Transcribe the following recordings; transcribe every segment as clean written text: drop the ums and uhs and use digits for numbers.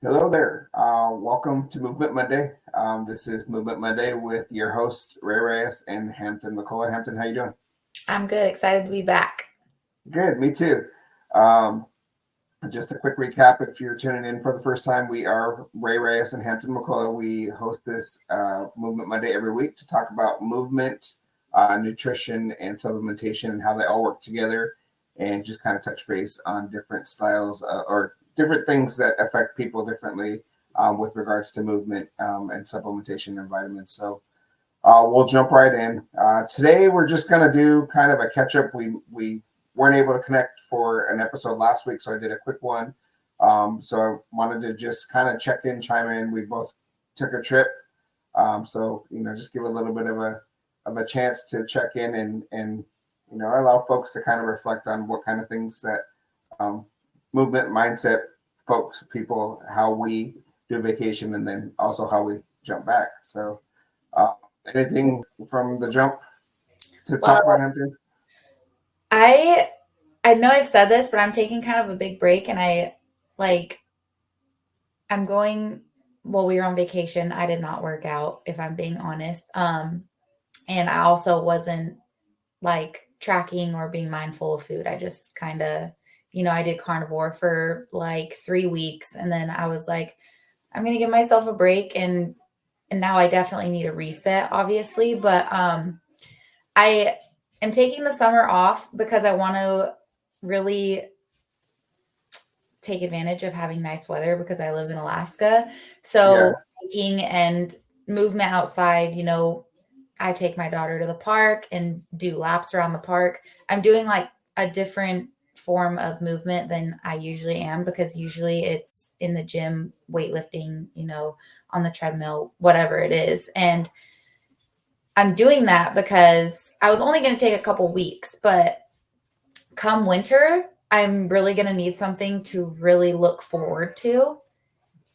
Hello there. Welcome to Movement Monday. This is Movement Monday with your host Ray Reyes and Hampton McCullough. Hampton, how you doing? I'm good. Excited to be back. Good, me too. Um, just a quick recap: if you're tuning in for the first time, we are Ray Reyes and Hampton McCullough. We host this Movement Monday every week to talk about movement, nutrition, and supplementation, and how they all work together, and just kind of touch base on different styles or different things that affect people differently with regards to movement and supplementation and vitamins. So we'll jump right in. Today, we're just going to do kind of a catch up. We weren't able to connect for an episode last week, so I did a quick one. So I wanted to just kind of check in, chime in. We both took a trip, so just give a little bit of a chance to check in and allow folks to kind of reflect on what kind of things that um, movement mindset folks, people, how we do vacation, and then also how we jump back. So. Uh, Anything from the jump to talk about Well, Hampton? I I know I've said this, but I'm taking kind of a big break and like I'm going well, we were on vacation. I did not work out, if I'm being honest. And I also wasn't like tracking or being mindful of food. I just kind of, I did carnivore for like 3 weeks and then I was like, I'm gonna give myself a break and now I definitely need a reset, obviously. But I am taking the summer off because I want to really take advantage of having nice weather because I live in Alaska. Yeah, So hiking and movement outside, I take my daughter to the park and do laps around the park. I'm doing like a different form of movement than I usually am because usually it's in the gym, weightlifting, on the treadmill, whatever it is. And I'm doing that because I was only going to take a couple weeks, but come winter, I'm really going to need something to really look forward to.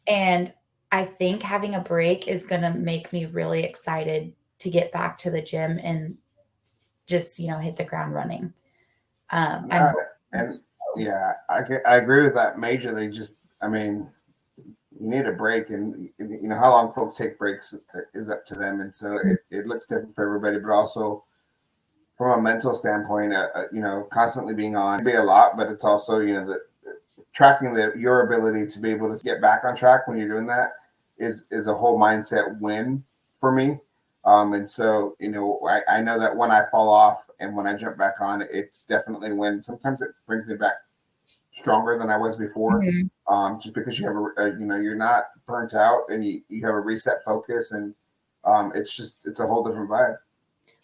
And I think having a break is going to make me really excited to get back to the gym and just, hit the ground running. I'm yeah, and hoping so. yeah, I agree with that majorly. Just, I mean, you need a break, and how long folks take breaks is up to them, and so it looks different for everybody. But also from a mental standpoint, constantly being on be a lot, but it's also the tracking your ability to be able to get back on track when you're doing that is a whole mindset win for me. And so I know that when I fall off and when I jump back on, it's definitely a win. Sometimes it brings me back stronger than I was before, Mhm. just because you have you're not burnt out and you have a reset focus, and it's a whole different vibe.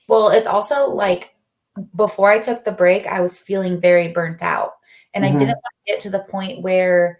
Well, it's also like before I took the break, I was feeling very burnt out. And I didn't Mm-hmm. want to get to the point where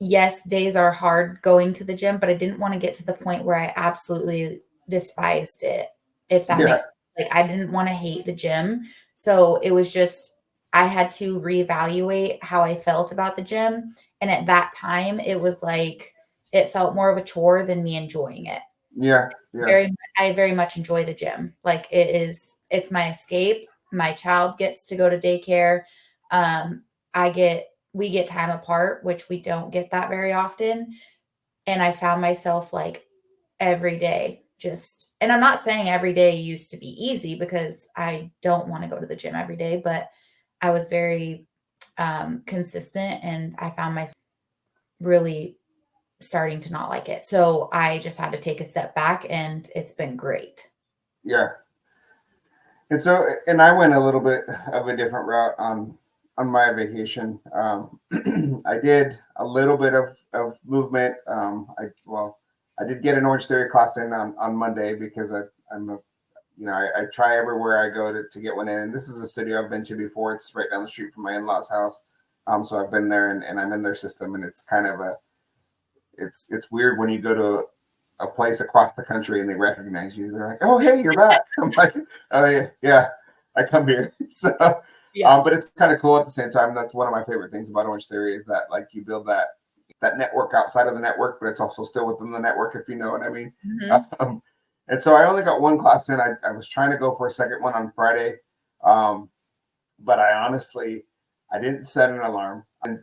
yes, days are hard going to the gym, but I didn't want to get to the point where I absolutely despised it, if that Yeah, makes sense. Like I didn't want to hate the gym. So it was just I had to reevaluate how I felt about the gym. And at that time, it was like it felt more of a chore than me enjoying it. yeah, yeah, Very I very much enjoy the gym. Like it's my escape. My child gets to go to daycare. Um, we get time apart, which we don't get that very often. And I found myself like every day just and I'm not saying every day used to be easy because I don't want to go to the gym every day, but I was very consistent and I found myself really starting to not like it. So I just had to take a step back and it's been great. yeah. And I went a little bit of a different route on my vacation. I did a little bit of movement. I did get an Orange Theory class in on Monday because I'm a I try everywhere I go to get one in. And this is a studio I've been to before. It's right down the street from my in-laws' house. So I've been there and I'm in their system, and it's kind of it's weird when you go to a place across the country and they recognize you. They're like, "Oh, hey, you're back." I'm like, "Oh yeah, I come here." So, Yeah. but it's kind of cool at the same time. That's one of my favorite things about Orange Theory is that like you build that network outside of the network, but it's also still within the network, if you know what I mean. Mhm. Um, and so I only got one class in. I was trying to go for a second one on Friday, um, but I honestly I didn't set an alarm. And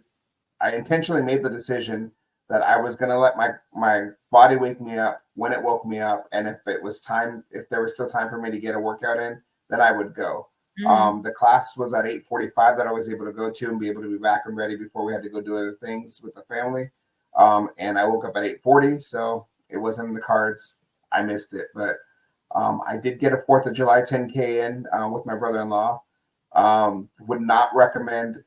I intentionally made the decision that I was going to let my body wake me up when it woke me up, and if it was time, if there was still time for me to get a workout in, then I would go. Mhm. The class was at 8:45 that I was able to go to and be able to be back and ready before we had to go do other things with the family. And I woke up at 8:40, so it wasn't in the cards. I missed it, but I did get a 4th of July 10K in with my brother-in-law. Would not recommend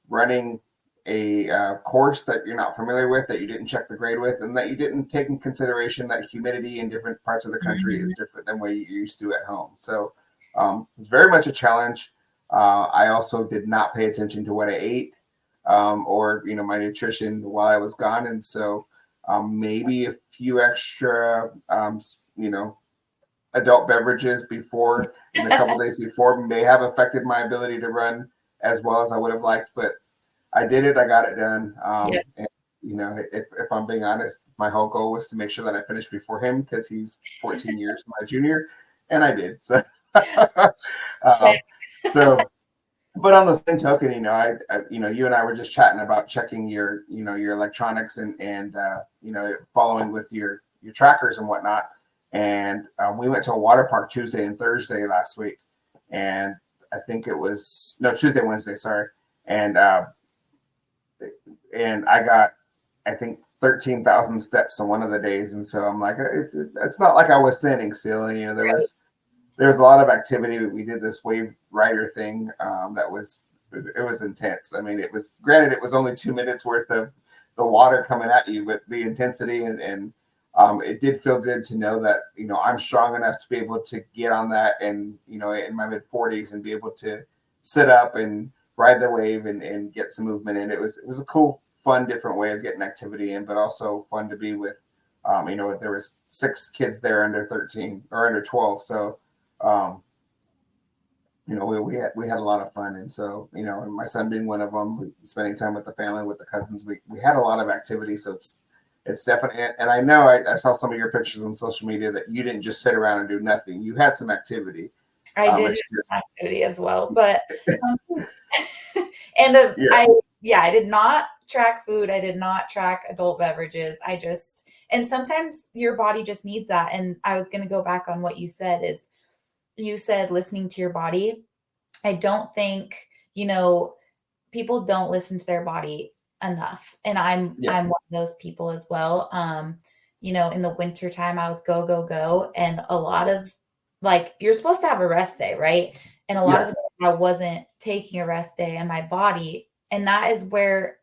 running a course that you're not familiar with, that you didn't check the grade with, and that you didn't take in consideration that humidity in different parts of the country is Mhm. different than what you're used to at home. So it's very much a challenge. I also did not pay attention to what I ate or my nutrition while I was gone, and so maybe a few extra adult beverages before in the couple days before may have affected my ability to run as well as I would have liked, but I did it. I got it done. Yeah. And if I'm being honest, my whole goal was to make sure that I finished before him because he's 14 years my junior, and I did. So, Yeah. um, so, but on the same token, you and I were just chatting about checking your electronics and following with your trackers and whatnot. And we went to a water park Tuesday and Thursday last week, and I think it was no Tuesday, Wednesday, sorry, and I got I think 13,000 steps on one of the days, and so I'm like, it's not like I was standing still. And Right. there was a lot of activity. We did this wave rider thing that was it was intense. I mean, it was granted it was only 2 minutes worth of the water coming at you, but the intensity and it did feel good to know that I'm strong enough to be able to get on that and in my mid 40s and be able to sit up and ride the wave and get some movement in. It was a cool, fun, different way of getting activity in, but also fun to be with. There was 6 kids there under 13 or under 12, so um, we had a lot of fun, and so and my son being one of them, spending time with the family, with the cousins, we had a lot of activity. So it's definitely, and I know I saw some of your pictures on social media that you didn't just sit around and do nothing. You had some activity. I did It's just have activity as well, but some and yeah, I did not track food. I did not track adult beverages. I just and sometimes your body just needs that. And I was going to go back on what you said is you said listening to your body. I don't think, people don't listen to their body enough. And yeah, I'm one of those people as well. In the winter time I was go, go, go. And a lot of like you're supposed to have a rest day, right? And a lot of yeah, the days I wasn't taking a rest day and my body, and that is where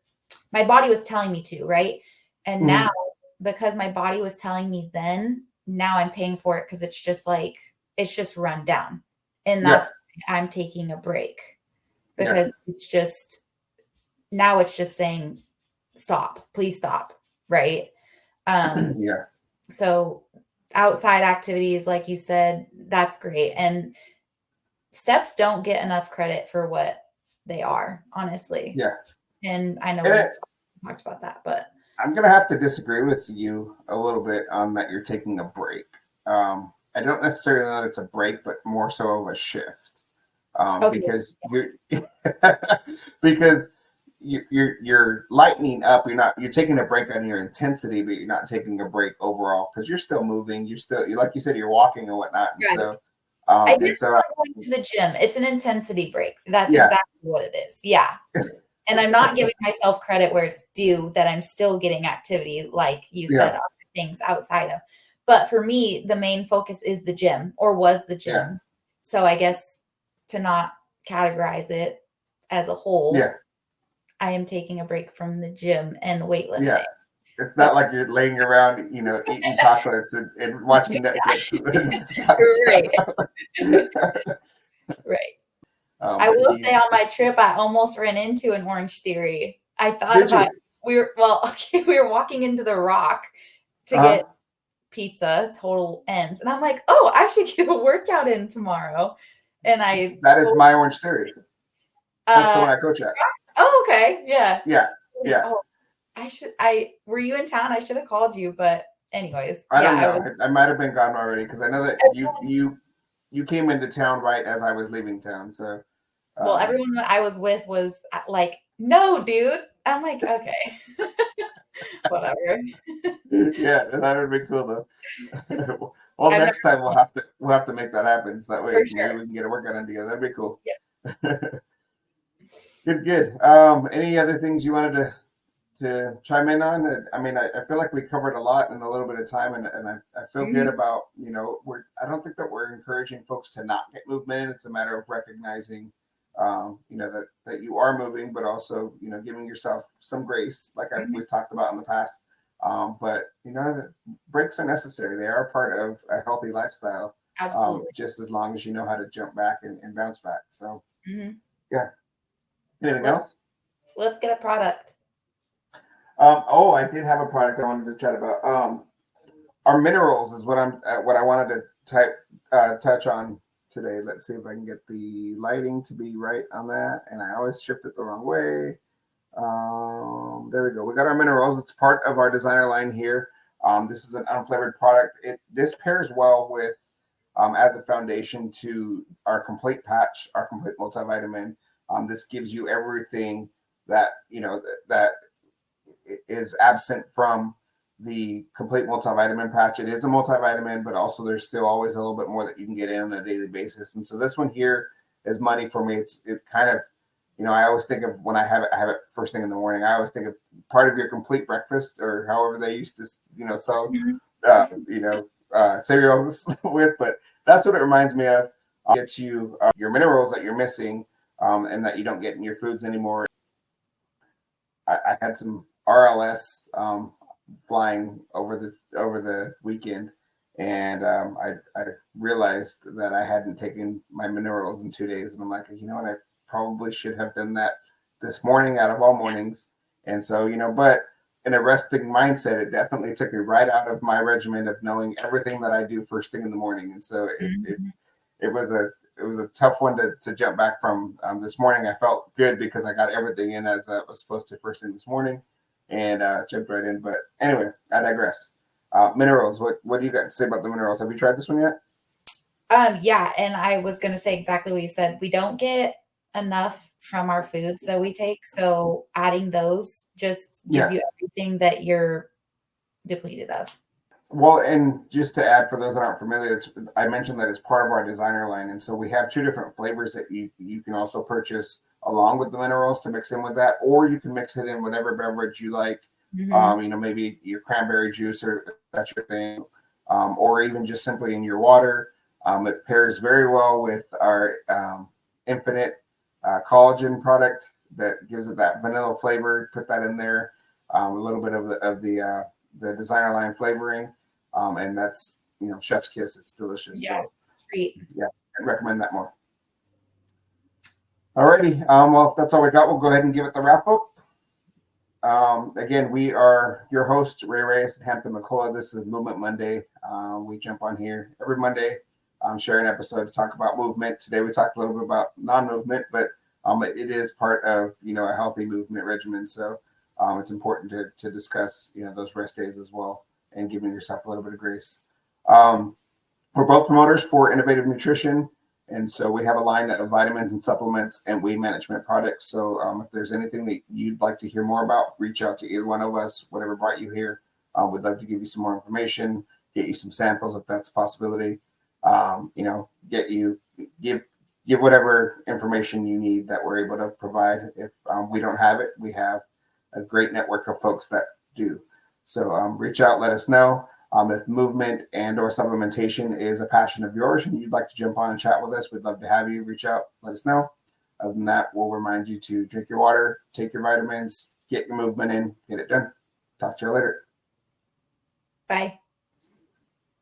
my body was telling me to, right? And now mhm, because my body was telling me then, now I'm paying for it because it's just run down. And yeah, that's why I'm taking a break yeah, because it's just saying stop, please stop, right? Um, yeah, so outside activities, like you said, that's great. And steps don't get enough credit for what they are, honestly. yeah. And I know And we've talked about that, but I'm gonna have to disagree with you a little bit on that. You're taking a break. I don't necessarily know it's a break, but more so of a shift. okay. Because you're because you're lightening up. You're taking a break on your intensity, but you're not taking a break overall because you're still moving. You like you said, you're walking and whatnot, and Right. so I guess and it's so like going to the gym. It's an intensity break. That's yeah, exactly what it is. Yeah. And I'm not giving myself credit where it's due that I'm still getting activity, like you said, yeah, other things outside of. But for me, the main focus is the gym or was the yeah, gym. So I guess to not categorize it as a yeah, whole, I am taking a break from the gym and yeah. weightlifting. It's not That's like you're laying around, eating chocolates and watching Netflix nonstop. right. So. Right. I But will say on my it's trip, I almost ran into an Orange Theory. I thought did about you? okay, we were walking into the Rock to Uh-huh. get pizza, total ends. And I'm like, oh, I should get a workout in tomorrow. And I That is told, my Orange Theory. That's the uh, one I coach at. oh, okay. Yeah. Yeah, Like, yeah. oh, were you in town? I should have called you. But, anyways, I yeah, don't know. I might have been gone already because I know that you everyone, you you came into town right as I was leaving town. So well, um, everyone that I was with was like, no, dude. I'm like, okay. Whatever. Yeah, that would be cool though. Well, I've never next time done it, we'll have to make that happen. So that way for maybe sure. we can get a workout in together. That'd be cool. Yeah. Good, good. Any other things you wanted to chime in on? I mean, I feel like we covered a lot in a little bit of time, and I feel good Mhm. about, I don't think that we're encouraging folks to not get movement in. It's a matter of recognizing, that you are moving, but also, giving yourself some grace, like Mhm. we've talked about in the past. But, breaks are necessary. They are part of a healthy lifestyle, Absolutely. just as long as you know how to jump back and bounce back. So, Mhm. yeah. Anything Let's else? let's get a product. Oh, I did have a product I wanted to chat about. Our minerals is what I wanted to touch on today. Let's see if I can get the lighting to be right on that. And I always shift it the wrong way. There we go. We got our minerals. It's part of our designer line here. This is an unflavored product. This pairs well with as a foundation to our complete patch, our complete multivitamin. This gives you everything that that is absent from the complete multivitamin patch. It is a multivitamin, but also there's still always a little bit more that you can get in on a daily basis. And so this one here is money for me. It kind of, I always think of when I have it first thing in the morning. I always think of part of your complete breakfast, or however they used to, sell, Mhm. cereals with. But that's what it reminds me of. Gets you your minerals that you're missing, and that you don't get in your foods anymore. I had some RLS flying over the weekend, and I realized that I hadn't taken my minerals in 2 days, and I'm like, what, I probably should have done that this morning out of all mornings. And so, but in a resting mindset, it definitely took me right out of my regimen of knowing everything that I do first thing in the morning. And so Mhm. it was a tough one to jump back from. This morning I felt good because I got everything in as I was supposed to first thing this morning, and jumped right in. But anyway, I digress. Minerals. What do you got to say about the minerals? Have you tried this one yet? Yeah, and I was gonna say exactly what you said. We don't get enough from our foods that we take, so adding those just gives Yeah. you everything that you're depleted of. Well, and just to add for those that aren't familiar, I mentioned that it's part of our designer line, and so we have two different flavors that you can also purchase along with the minerals to mix in with that, or you can mix it in whatever beverage you like. Mhm. Maybe your cranberry juice, or if that's your thing, or even just simply in your water. It pairs very well with our Infinite collagen product that gives it that vanilla flavor. Put that in there, a little bit of the designer line flavoring, and that's chef's kiss. It's delicious. Yeah, So treat. yeah, I'd recommend that more. Alrighty, well, if that's all we got, we'll go ahead and give it the wrap up. Again, we are your host, Ray Reyes and Hampton McCullough. This is Movement Monday. We jump on here every Monday, share an episode to talk about movement. Today we talked a little bit about non-movement, but it is part of a healthy movement regimen. So it's important to discuss those rest days as well, and giving yourself a little bit of grace. Um, we're both promoters for innovative nutrition. And so we have a line of vitamins and supplements and weight management products. So if there's anything that you'd like to hear more about, reach out to either one of us, whatever brought you here. We'd love to give you some more information, get you some samples if that's a possibility. Get you give whatever information you need that we're able to provide. If we don't have it, we have a great network of folks that do. So reach out, let us know. If movement and or supplementation is a passion of yours and you'd like to jump on and chat with us, we'd love to have you. Reach out, let us know. Other than that, we'll remind you to drink your water, take your vitamins, get your movement in, get it done. Talk to you later. Bye.